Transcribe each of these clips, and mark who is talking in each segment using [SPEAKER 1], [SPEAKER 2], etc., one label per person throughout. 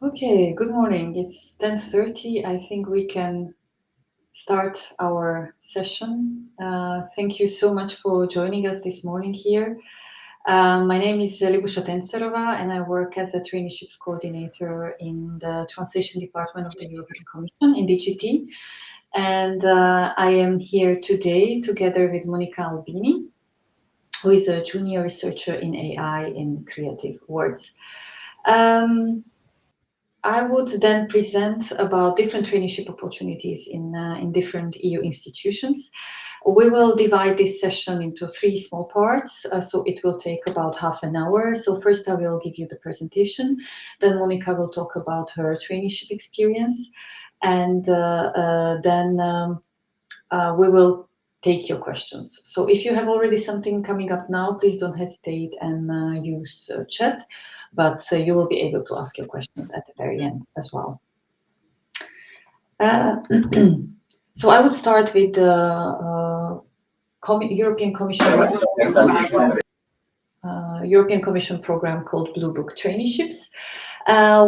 [SPEAKER 1] Okay, good morning. It's 10:30. I think we can start our session. Thank you so much for joining us this morning here. My name is Tencerova, and I work as a traineeships coordinator in the translation department of the European Commission in DGT. And I am here today together with Monica Albini, who is a junior researcher in AI in creative words. I would then present about different traineeship opportunities in different EU institutions. We will divide this session into three small parts, so it will take about half an hour. So first I will give you the presentation, then Monica will talk about her traineeship experience, and then we will take your questions. So if you have already something coming up now, please don't hesitate and use chat, but you will be able to ask your questions at the very end as well. So I would start with the European Commission program called Blue Book Traineeships.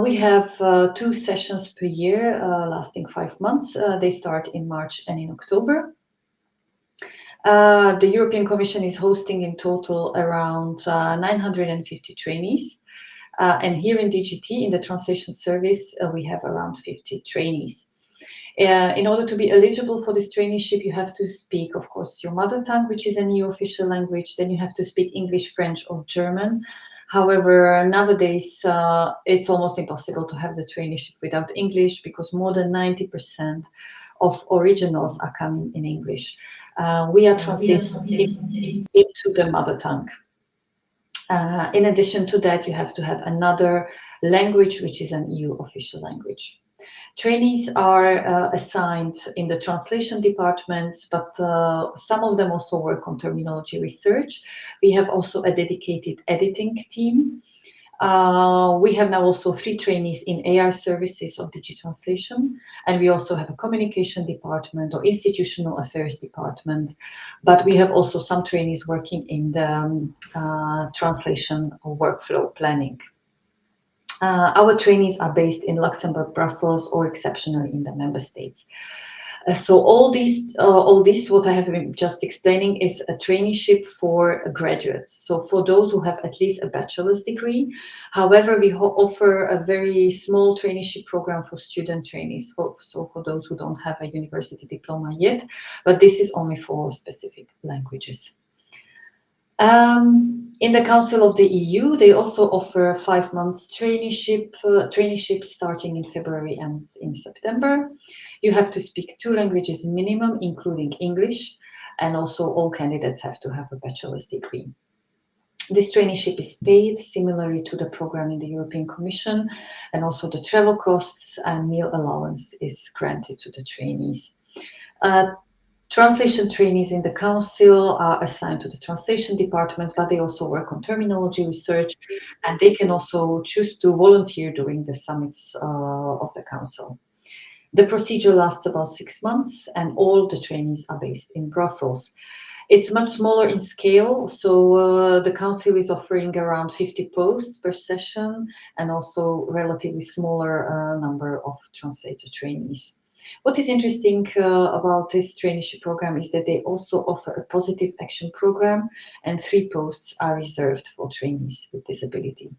[SPEAKER 1] We have 2 sessions per year lasting 5 months. They start in March and in October. The European Commission is hosting in total around 950 trainees. And here in DGT, in the translation service, we have around 50 trainees. In order to be eligible for this traineeship, you have to speak, of course, your mother tongue, which is an EU official language. Then you have to speak English, French, or German. However, nowadays, it's almost impossible to have the traineeship without English because more than 90% of originals are coming in English. We are translating into the mother tongue. In addition to that, you have to have another language, which is an EU official language. Trainees are assigned in the translation departments, but some of them also work on terminology research. We have also a dedicated editing team. We have now also 3 trainees in AI services of digitranslation, and we also have a communication department or institutional affairs department, but we have also some trainees working in the translation or workflow planning. Our trainees are based in Luxembourg, Brussels, or exceptionally in the member states. So all this, what I have been just explaining, is a traineeship for graduates. So for those who have at least a bachelor's degree. However, we offer a very small traineeship program for student trainees, so for those who don't have a university diploma yet, but this is only for specific languages. In the Council of the EU, they also offer 5 months traineeship starting in February and in September. You have to speak 2 languages minimum, including English, and also all candidates have to have a bachelor's degree. This traineeship is paid similarly to the program in the European Commission, and also the travel costs and meal allowance is granted to the trainees. Translation trainees in the council are assigned to the translation departments, but they also work on terminology research, and they can also choose to volunteer during the summits of the council. The procedure lasts about 6 months, and all the trainees are based in Brussels. It's much smaller in scale, so the council is offering around 50 posts per session, and also relatively smaller number of translator trainees. What is interesting about this traineeship program is that they also offer a positive action program, and 3 posts are reserved for trainees with disability.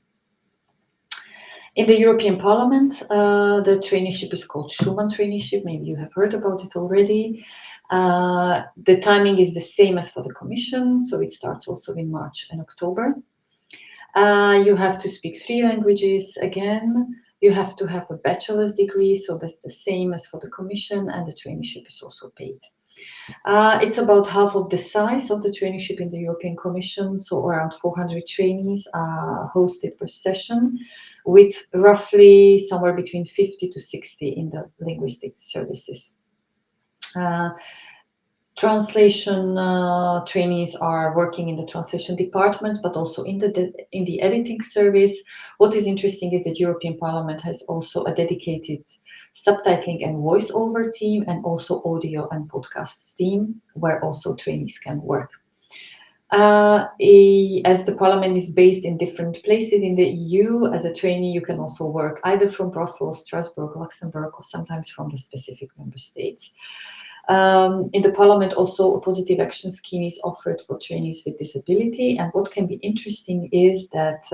[SPEAKER 1] In the European Parliament, the traineeship is called Schumann traineeship. Maybe you have heard about it already. The timing is the same as for the Commission, so it starts also in March and October. You have to speak 3 languages again. You have to have a bachelor's degree, so that's the same as for the Commission, and the traineeship is also paid. It's about half of the size of the traineeship in the European Commission, so around 400 trainees are hosted per session, with roughly somewhere between 50 to 60 in the linguistic services. Translation trainees are working in the translation departments, but also in the editing service. What is interesting is that European Parliament has also a dedicated subtitling and voiceover team, and also audio and podcasts team, where also trainees can work. As the parliament is based in different places in the EU, as a trainee, you can also work either from Brussels, Strasbourg, Luxembourg, or sometimes from the specific member states. In the parliament, also a positive action scheme is offered for trainees with disability. And what can be interesting is that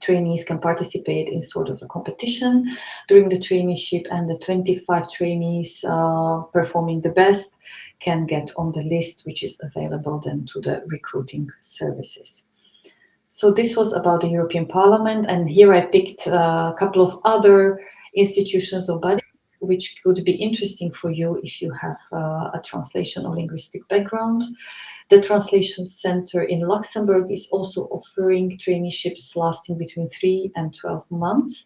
[SPEAKER 1] trainees can participate in sort of a competition during the traineeship, and the 25 trainees performing the best can get on the list, which is available then to the recruiting services. So this was about the European Parliament, and here I picked a couple of other institutions or bodies which could be interesting for you if you have a translation or linguistic background. The Translation Center in Luxembourg is also offering traineeships lasting between 3 and 12 months.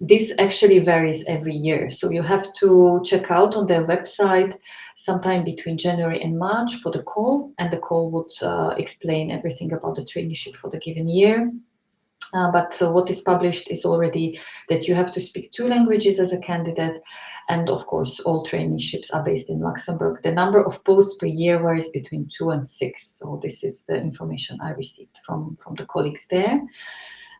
[SPEAKER 1] This actually varies every year, so you have to check out on their website sometime between January and March for the call, and the call would explain everything about the traineeship for the given year. But what is published is already that you have to speak 2 languages as a candidate, and of course all traineeships are based in Luxembourg. The number of posts per year varies between 2 and 6, so this is the information I received from the colleagues there.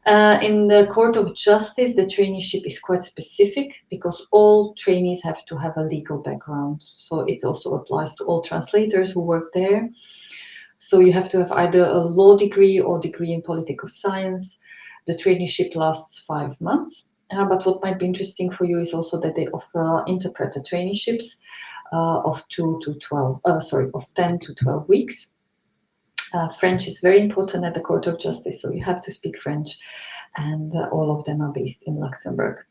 [SPEAKER 1] In the Court of Justice, the traineeship is quite specific because all trainees have to have a legal background, so it also applies to all translators who work there. So you have to have either a law degree or degree in political science. The traineeship lasts 5 months. But what might be interesting for you is also that they offer interpreter traineeships of 10 to 12 weeks. French is very important at the Court of Justice, so you have to speak French, and all of them are based in Luxembourg.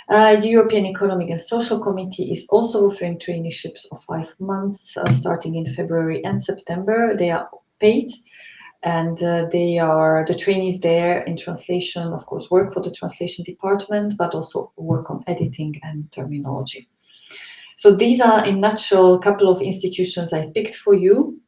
[SPEAKER 1] The European Economic and Social Committee is also offering traineeships of 5 months, starting in February and September. They are paid, and the trainees there in translation, of course, work for the translation department, but also work on editing and terminology. So these are, in a nutshell, a couple of institutions I picked for you.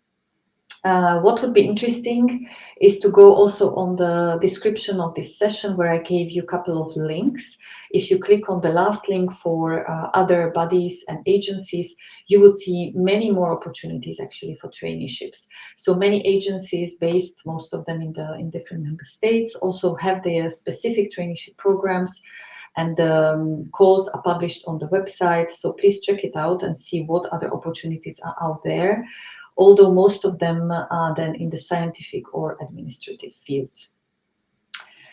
[SPEAKER 1] What would be interesting is to go also on the description of this session, where I gave you a couple of links. If you click on the last link for other bodies and agencies, you would see many more opportunities actually for traineeships. So many agencies, based most of them in different member states, also have their specific traineeship programs, and the calls are published on the website. So please check it out and see what other opportunities are out there, although most of them are then in the scientific or administrative fields.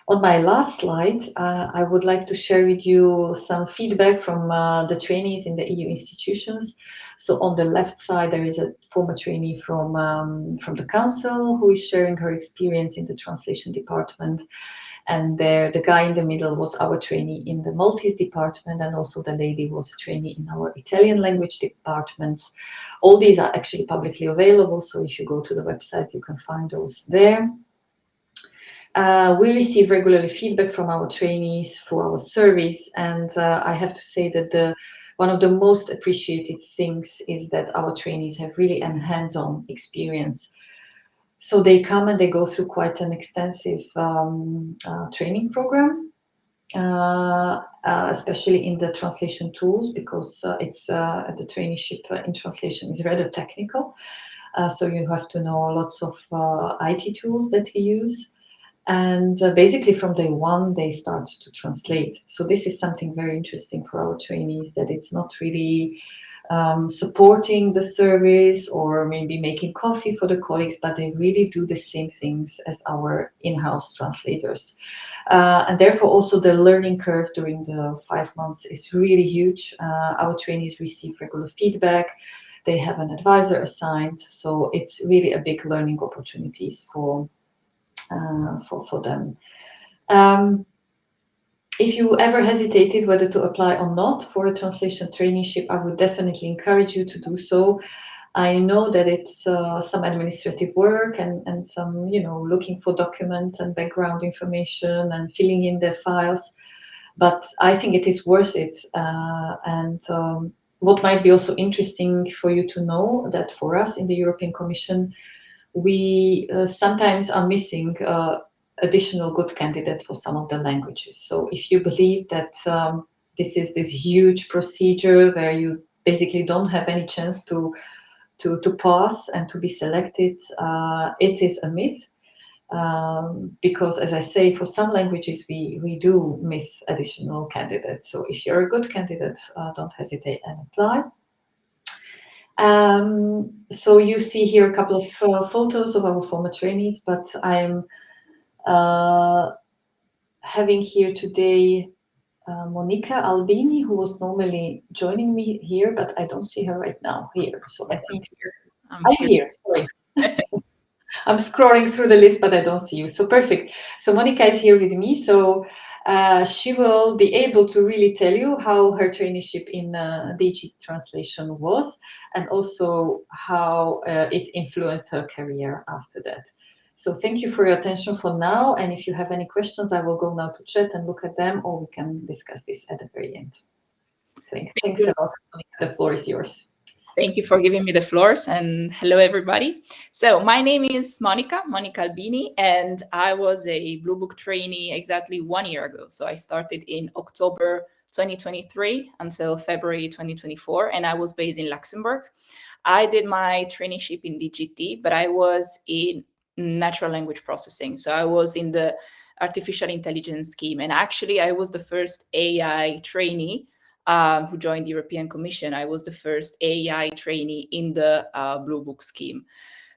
[SPEAKER 1] On my last slide, I would like to share with you some feedback from the trainees in the EU institutions. So on the left side, there is a former trainee from the council who is sharing her experience in the translation department. And there, the guy in the middle was our trainee in the Maltese department, and also the lady was a trainee in our Italian language department. All these are actually publicly available, so if you go to the websites, you can find those there. We receive regularly feedback from our trainees through our surveys, and I have to say that one of the most appreciated things is that our trainees have really a hands-on experience. So they come and they go through quite an extensive training program, especially in the translation tools, because the traineeship in translation is rather technical. So you have to know lots of IT tools that we use. And basically from day one, they start to translate. So this is something very interesting for our trainees, that it's not really supporting the service or maybe making coffee for the colleagues, but they really do the same things as our in-house translators. And therefore also the learning curve during the 5 months is really huge. Our trainees receive regular feedback. They have an advisor assigned. So it's really a big learning opportunities for them. If you ever hesitated whether to apply or not for a translation traineeship, I would definitely encourage you to do so. I know that it's some administrative work and some, looking for documents and background information and filling in their files, but I think it is worth it. What might be also interesting for you to know, that for us in the European Commission, we sometimes are missing additional good candidates for some of the languages. So if you believe that this is this huge procedure where you basically don't have any chance to to pass and to be selected, it is a myth. Because, as I say, for some languages we do miss additional candidates. So if you're a good candidate, don't hesitate and apply. So you see here a couple of photos of our former trainees, but I'm having here today Monica Albini, who was normally joining me here, but I don't see her right now here. So
[SPEAKER 2] Yes,
[SPEAKER 1] I think
[SPEAKER 2] I'm
[SPEAKER 1] I'm
[SPEAKER 2] here.
[SPEAKER 1] here. Sorry. I'm scrolling through the list, but I don't see you. So perfect. So Monica is here with me. So she will be able to really tell you how her traineeship in DG translation was, and also how it influenced her career after that. So thank you for your attention for now. And if you have any questions, I will go now to chat and look at them, or we can discuss this at the very end. Thanks a lot, Monica. The floor is yours.
[SPEAKER 2] Thank you for giving me the floors, and hello everybody. So my name is Monica Albini, and I was a Blue Book trainee exactly 1 year ago. So I started in October 2023 until February 2024, and I was based in Luxembourg. I did my traineeship in DGT, but I was in natural language processing. So I was in the artificial intelligence scheme, and actually I was the first AI trainee who joined the European Commission. I was the first AI trainee in the Blue Book scheme.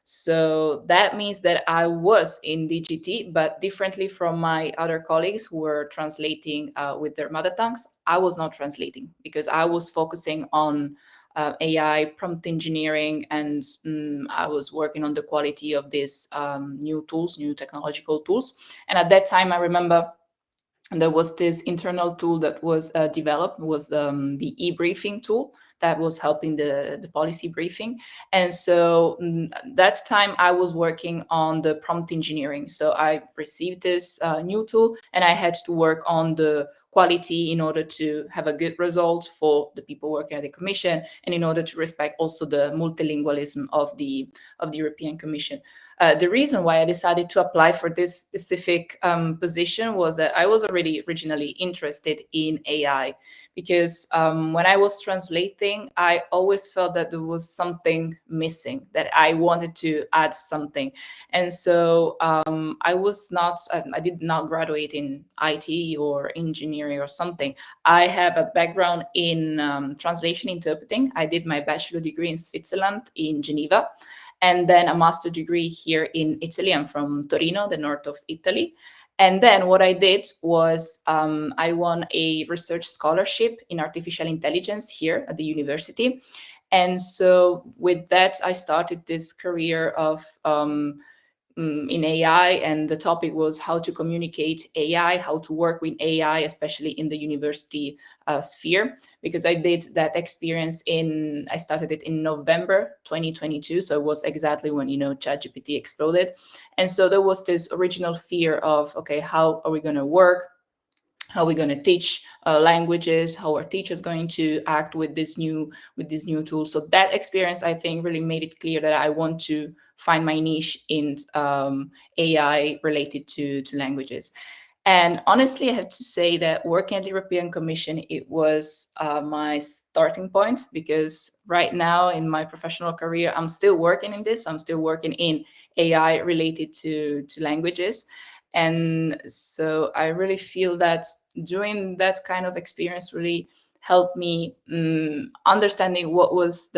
[SPEAKER 2] So that means that I was in DGT, but differently from my other colleagues who were translating with their mother tongues, I was not translating because I was focusing on AI, prompt engineering, and I was working on the quality of these new tools, new technological tools. And at that time, I remember there was this internal tool that was developed, was the e-briefing tool that was helping the policy briefing. And so that time I was working on the prompt engineering. So I received this new tool and I had to work on the quality in order to have a good result for the people working at the Commission, and in order to respect also the multilingualism of the European Commission. The reason why I decided to apply for this specific position was that I was already originally interested in AI, because when I was translating, I always felt that there was something missing, that I wanted to add something. And so I did not graduate in IT or engineering or something. I have a background in translation interpreting. I did my bachelor degree in Switzerland, in Geneva, and then a master degree here in Italy. I'm from Torino, the north of Italy. And then what I did was I won a research scholarship in artificial intelligence here at the university. And so with that, I started this career of in AI, and the topic was how to communicate AI, how to work with AI, especially in the university sphere, because I did that experience I started it in November 2022. So it was exactly when, ChatGPT exploded. And so there was this original fear of, okay, how are we going to work? How are we going to teach languages? How are teachers going to act with this new tools? So that experience, I think, really made it clear that I want to find my niche in AI related to languages. And honestly, I have to say that working at the European Commission, it was my starting point, because right now in my professional career, I'm still working in this. I'm still working in AI related to languages. And so I really feel that doing that kind of experience really helped me understanding what was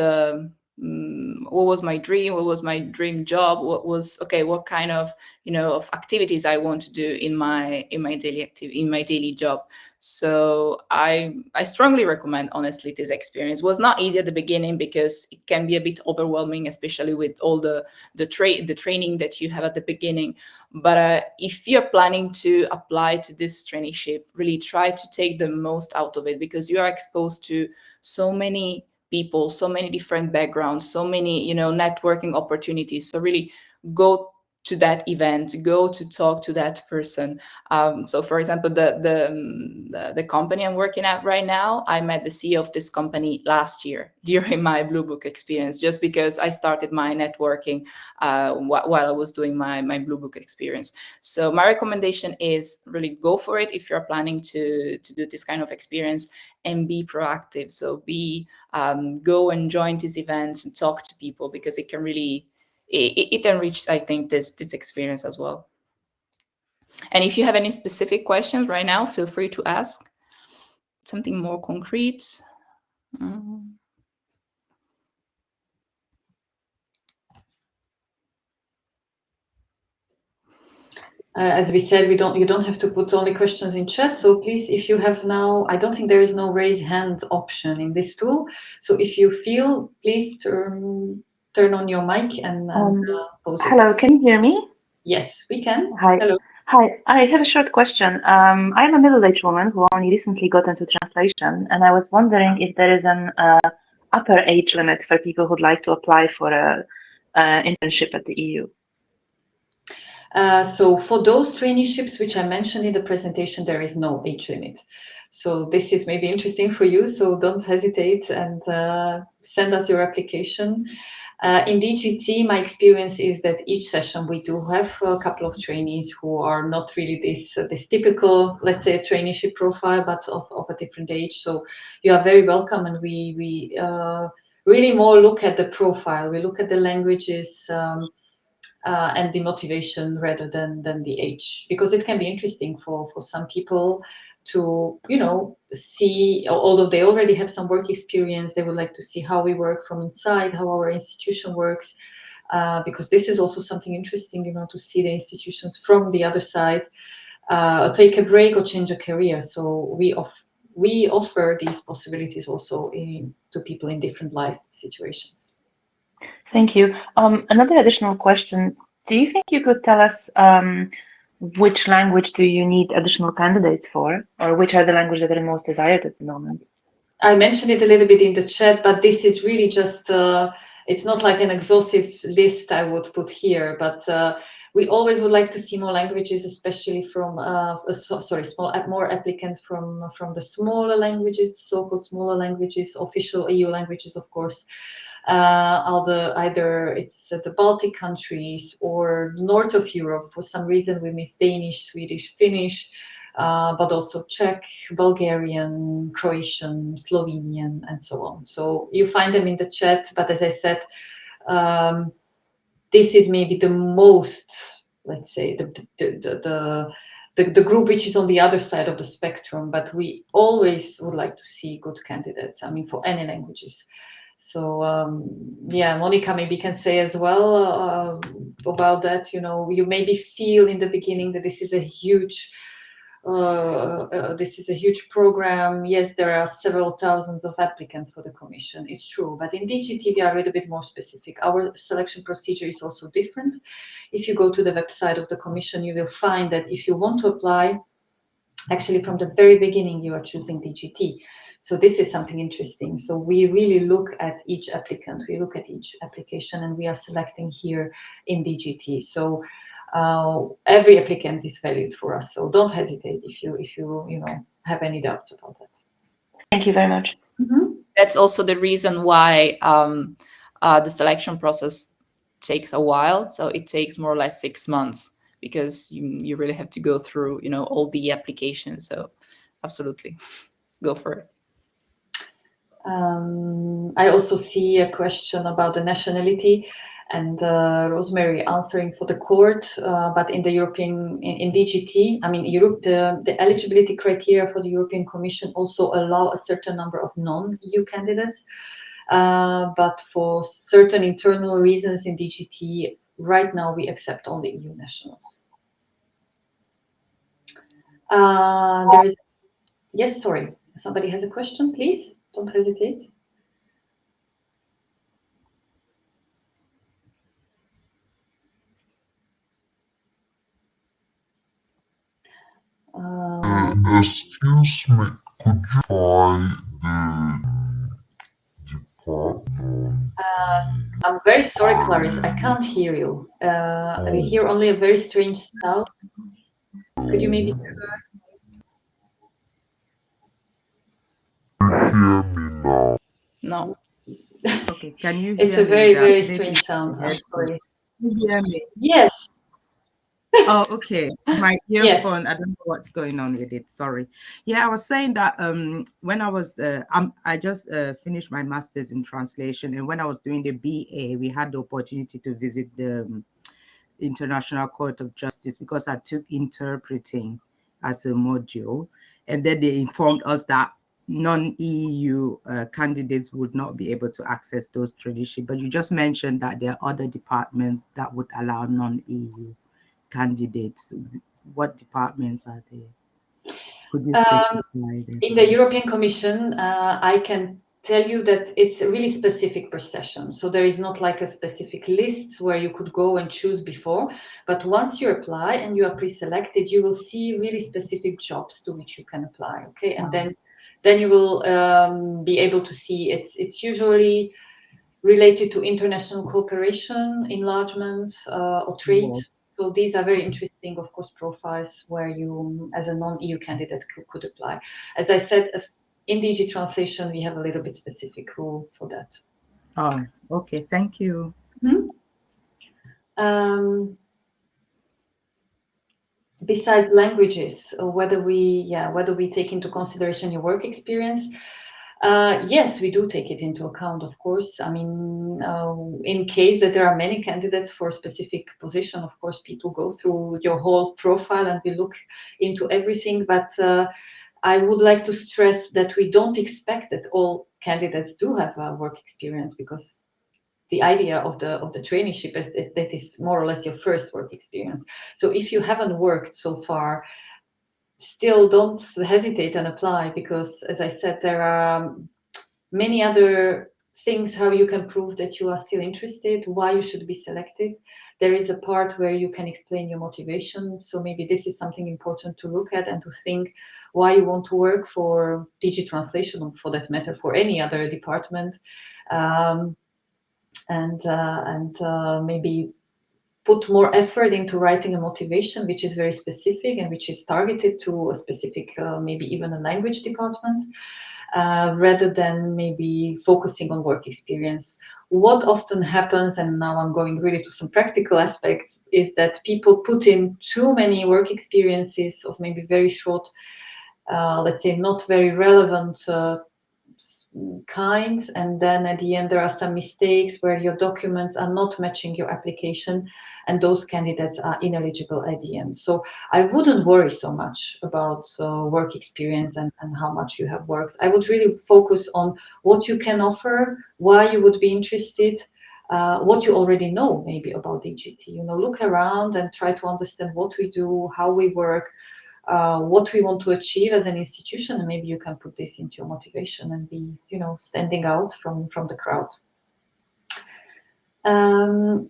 [SPEAKER 2] my dream job, what kind of of activities I want to do in my daily job. So I strongly recommend, honestly, this experience. It was not easy at the beginning because it can be a bit overwhelming, especially with all the training that you have at the beginning. But if you're planning to apply to this traineeship, really try to take the most out of it, because you are exposed to so many people, so many different backgrounds, so many networking opportunities. So really go to that event, go to talk to that person. So, for example, the company I'm working at right now, I met the CEO of this company last year during my Blue Book experience, just because I started my networking while I was doing my Blue Book experience. So my recommendation is really go for it if you're planning to do this kind of experience, and be proactive. So go and join these events and talk to people, because it can really it enriches, I think, this experience as well. And if you have any specific questions right now, feel free to ask something more concrete.
[SPEAKER 1] As we said, you don't have to put only questions in chat. So please, if you have now, I don't think there is no raise hand option in this tool. So if you feel, please turn on your mic and pose it.
[SPEAKER 3] Hello, can you hear me?
[SPEAKER 1] Yes, we can.
[SPEAKER 3] Hi.
[SPEAKER 1] Hello.
[SPEAKER 3] Hi, I have a short question. I'm a middle-aged woman who only recently got into translation, and I was wondering if there is an upper age limit for people who'd like to apply for a internship at the EU.
[SPEAKER 1] So for those traineeships which I mentioned in the presentation, there is no age limit. So this is maybe interesting for you. So don't hesitate and send us your application. In DGT, my experience is that each session we do have a couple of trainees who are not really this typical, let's say, traineeship profile, but of a different age. So you are very welcome, and we really more look at the profile. We look at the languages and the motivation rather than the age, because it can be interesting for some people to, see, although they already have some work experience, they would like to see how we work from inside, how our institution works, because this is also something interesting, to see the institutions from the other side, take a break or change a career. So we offer these possibilities also to people in different life situations.
[SPEAKER 3] Thank you. Another additional question. Do you think you could tell us which language do you need additional candidates for, or which are the languages that are most desired at the moment?
[SPEAKER 1] I mentioned it a little bit in the chat, but this is really just, it's not like an exhaustive list I would put here, but we always would like to see more languages, especially from, more applicants from the smaller languages, so-called smaller languages, official EU languages, of course. Either it's the Baltic countries or north of Europe. For some reason, we miss Danish, Swedish, Finnish, but also Czech, Bulgarian, Croatian, Slovenian, and so on. So you find them in the chat, but as I said, this is maybe the most, let's say, the group which is on the other side of the spectrum, but we always would like to see good candidates, for any languages. So Monica maybe can say as well about that. You maybe feel in the beginning that this is a huge program. Yes, there are several thousands of applicants for the commission. It's true, but in DGT we are a little bit more specific. Our selection procedure is also different. If you go to the website of the commission, you will find that if you want to apply, actually from the very beginning you are choosing DGT. So this is something interesting. So we really look at each applicant, we look at each application, and we are selecting here in DGT. So every applicant is valued for us. So don't hesitate if you have any doubts about that.
[SPEAKER 3] Thank you very much.
[SPEAKER 1] Mm-hmm.
[SPEAKER 2] That's also the reason why the selection process takes a while. So it takes more or less 6 months, because you really have to go through all the applications. So absolutely, go for it.
[SPEAKER 1] I also see a question about the nationality, and Rosemary answering for the court, but in the in DGT, Europe, the eligibility criteria for the European Commission also allow a certain number of non-EU candidates, but for certain internal reasons in DGT, right now we accept only EU nationals. Yes, sorry, somebody has a question, please, don't hesitate.
[SPEAKER 4] Excuse me, could you try the department?
[SPEAKER 1] I'm very sorry, Clarice. I can't hear you. I hear only a very strange sound. Could you maybe?
[SPEAKER 4] You hear me now?
[SPEAKER 2] No.
[SPEAKER 5] Okay, can you
[SPEAKER 1] It's
[SPEAKER 5] hear
[SPEAKER 1] a
[SPEAKER 5] me
[SPEAKER 1] very,
[SPEAKER 5] without
[SPEAKER 1] very
[SPEAKER 5] maybe
[SPEAKER 1] strange sound. I'm
[SPEAKER 5] headphone?
[SPEAKER 1] sorry.
[SPEAKER 5] Can you hear me?
[SPEAKER 1] Yes,
[SPEAKER 5] Oh, okay. My
[SPEAKER 1] yes.
[SPEAKER 5] earphone, I don't know what's going on with it. Sorry. Yeah, I was saying that when I was I just finished my master's in translation, and when I was doing the BA, we had the opportunity to visit the International Court of Justice because I took interpreting as a module, and then they informed us that non-EU candidates would not be able to access those traineeships. But you just mentioned that there are other departments that would allow non-EU candidates. What departments are they? Could you specify them?
[SPEAKER 1] In the European Commission, I can tell you that it's a really specific per session. So there is not like a specific list where you could go and choose before. But once you apply and you are pre-selected, you will see really specific jobs to which you can apply. Okay, and then you will be able to see it's usually related to international cooperation, enlargement, or trade.
[SPEAKER 5] Yes.
[SPEAKER 1] So these are very interesting, of course, profiles where you, as a non-EU candidate, could apply. As I said, in DG translation, we have a little bit specific rule for that.
[SPEAKER 5] Oh, okay. Thank you.
[SPEAKER 1] Besides languages, whether we take into consideration your work experience. Yes, we do take it into account, of course. I mean, in case that there are many candidates for a specific position, of course, people go through your whole profile and we look into everything. But I would like to stress that we don't expect that all candidates do have a work experience, because the idea of the traineeship is that is more or less your first work experience. So if you haven't worked so far, still don't hesitate and apply, because as I said, there are many other things how you can prove that you are still interested, why you should be selected. There is a part where you can explain your motivation. So maybe this is something important to look at and to think why you want to work for DG Translation, or for that matter, for any other department. Maybe put more effort into writing a motivation which is very specific and which is targeted to a specific, maybe even a language department, rather than maybe focusing on work experience. What often happens, and now I'm going really to some practical aspects, is that people put in too many work experiences of maybe very short, let's say not very relevant kinds, and then at the end there are some mistakes where your documents are not matching your application, and those candidates are ineligible at the end. So I wouldn't worry so much about work experience and how much you have worked. I would really focus on what you can offer, why you would be interested, what you already know maybe about DGT. Look around and try to understand what we do, how we work, what we want to achieve as an institution, and maybe you can put this into your motivation and be, standing out from the crowd.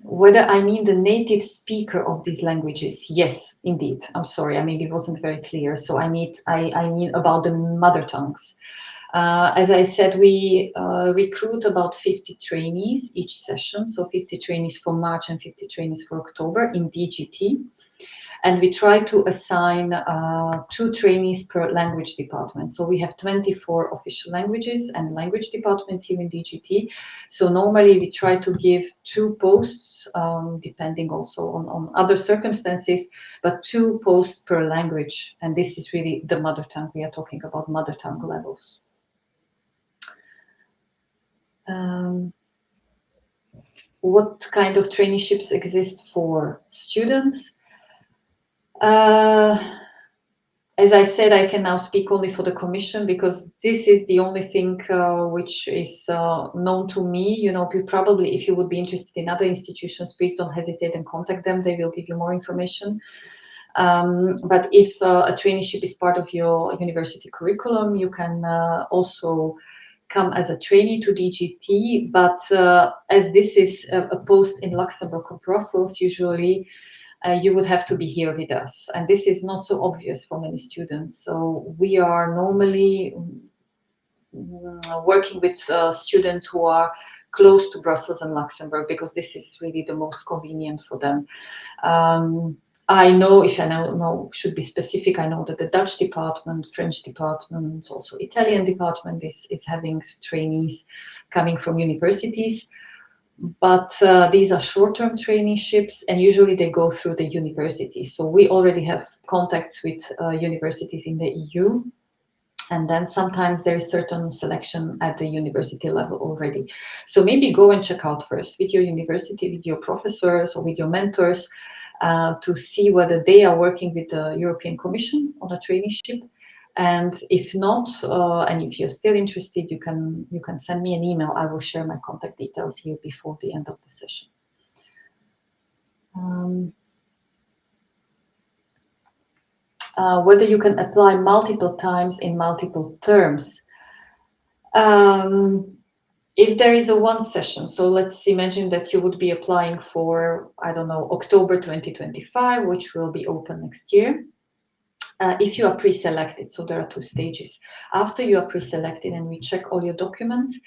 [SPEAKER 1] Whether I mean the native speaker of these languages, yes, indeed. I'm sorry, I maybe wasn't very clear. So I mean about the mother tongues. As I said, we recruit about 50 trainees each session, so 50 trainees for March and 50 trainees for October in DGT. And we try to assign 2 trainees per language department. So we have 24 official languages and language departments here in DGT. So normally we try to give 2 posts, depending also on other circumstances, but 2 posts per language. And this is really the mother tongue. We are talking about mother tongue levels. What kind of traineeships exist for students? As I said, I can now speak only for the Commission, because this is the only thing which is known to me. Probably if you would be interested in other institutions, please don't hesitate and contact them. They will give you more information. But if a traineeship is part of your university curriculum, you can also come as a trainee to DGT. But as this is a post in Luxembourg or Brussels, usually you would have to be here with us. And this is not so obvious for many students. So we are normally working with students who are close to Brussels and Luxembourg, because this is really the most convenient for them. I know, if I know should be specific, I know that the Dutch department, French department, also Italian department is having trainees coming from universities. But these are short-term traineeships, and usually they go through the university. So we already have contacts with universities in the EU. And then sometimes there is certain selection at the university level already. So maybe go and check out first with your university, with your professors or with your mentors, to see whether they are working with the European Commission on a traineeship. And if not, and if you're still interested, you can send me an email. I will share my contact details here before the end of the session. Whether you can apply multiple times in multiple terms. If there is a one session, so let's imagine that you would be applying for, I don't know, October 2025, which will be open next year. If you are pre-selected, so there are two stages. After you are pre-selected and we check all your documents,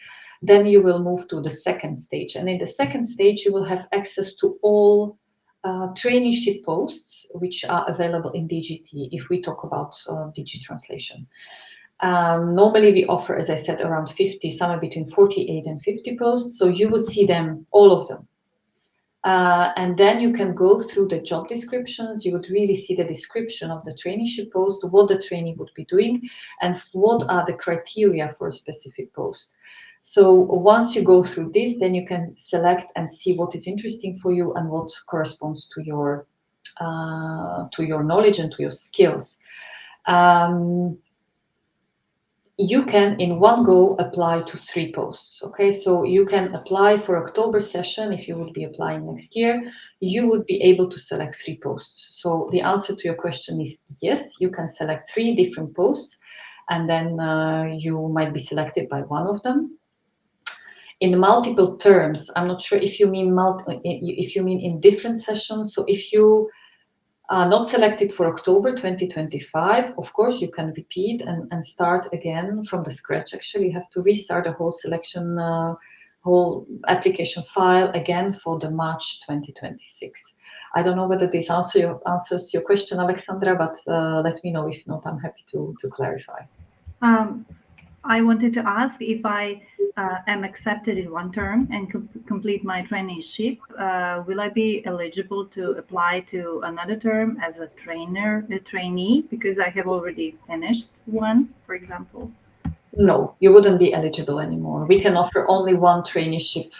[SPEAKER 1] then you will move to the second stage. And in the second stage, you will have access to all traineeship posts which are available in DGT if we talk about DG translation. Normally we offer, as I said, around 50, somewhere between 48 and 50 posts. So you would see them, all of them. And then you can go through the job descriptions. You would really see the description of the traineeship post, what the trainee would be doing, and what are the criteria for a specific post. So once you go through this, then you can select and see what is interesting for you and what corresponds to your knowledge and to your skills. You can in one go apply to 3 posts. Okay, so you can apply for October session. If you would be applying next year, you would be able to select 3 posts. So the answer to your question is yes, you can select 3 different posts, and then you might be selected by one of them. In multiple terms, I'm not sure if you mean in different sessions. So if you are not selected for October 2025, of course, you can repeat and start again from the scratch. Actually, you have to restart the whole selection, whole application file again for the March 2026. I don't know whether this answers your question, Alexandra, but let me know. If not, I'm happy to clarify.
[SPEAKER 6] I wanted to ask if I am accepted in one term and complete my traineeship, will I be eligible to apply to another term as a trainee, because I have already finished one, for example?
[SPEAKER 1] No, you wouldn't be eligible anymore. We can offer only one traineeship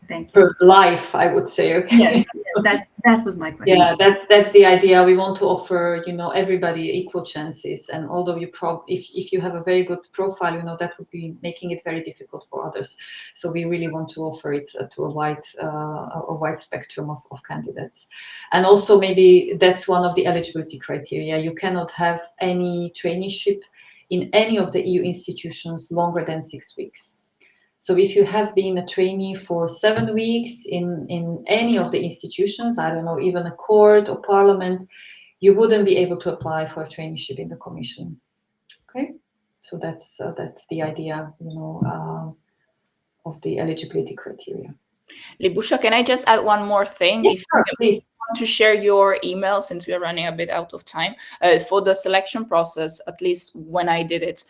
[SPEAKER 6] Thank you.
[SPEAKER 1] per life, I would say. Okay.
[SPEAKER 6] Yes, that was my question.
[SPEAKER 1] Yeah, that's the idea. We want to offer, everybody equal chances. And although if you have a very good profile, that would be making it very difficult for others. So we really want to offer it to a wide spectrum of candidates. And also maybe that's one of the eligibility criteria. You cannot have any traineeship in any of the EU institutions longer than 6 weeks. So if you have been a trainee for 7 weeks in any of the institutions, I don't know, even a court or parliament, you wouldn't be able to apply for a traineeship in the Commission. Okay, so that's the idea, of the eligibility criteria.
[SPEAKER 2] Libusha, can I just add one more thing?
[SPEAKER 1] Yes, sure, please.
[SPEAKER 2] To share your email, since we are running a bit out of time, for the selection process, at least when I did it,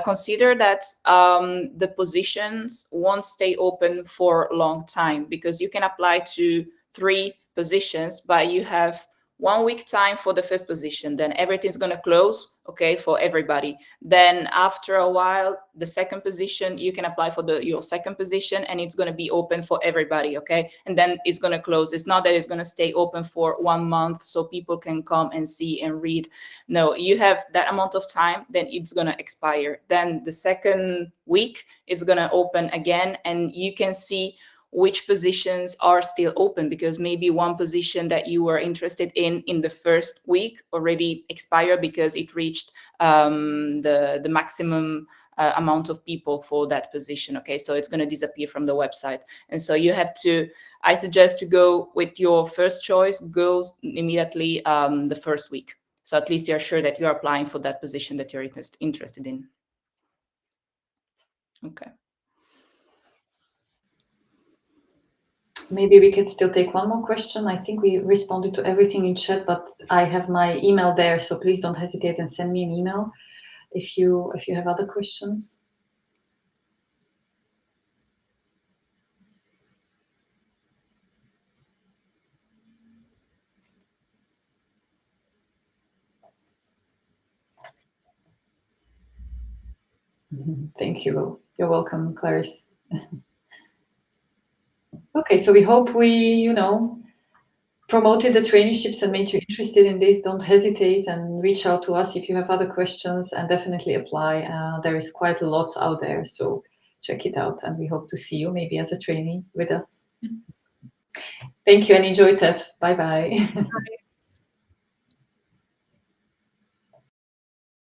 [SPEAKER 2] consider that the positions won't stay open for a long time, because you can apply to 3 positions, but you have 1 week time for the first position, then everything's going to close, okay, for everybody. Then after a while, the second position, you can apply for your second position, and it's going to be open for everybody, okay? And then it's going to close. It's not that it's going to stay open for 1 month so people can come and see and read. No, you have that amount of time, then it's going to expire. Then the second week is going to open again, and you can see which positions are still open, because maybe one position that you were interested in the first week already expired because it reached the maximum amount of people for that position. Okay, so it's going to disappear from the website. And so you have to, I suggest to go with your first choice, go immediately the first week. So at least you're sure that you're applying for that position that you're interested in. Okay.
[SPEAKER 1] maybe we can still take one more question. I think we responded to everything in chat, but I have my email there, so please don't hesitate and send me an email if you have other questions. Thank you. You're welcome, Clarice. Okay, so we hope we, promoted the traineeships and made you interested in this. Don't hesitate and reach out to us if you have other questions, and definitely apply. There is quite a lot out there, so check it out, and we hope to see you maybe as a trainee with us. Thank you and enjoy TEF. Bye-bye.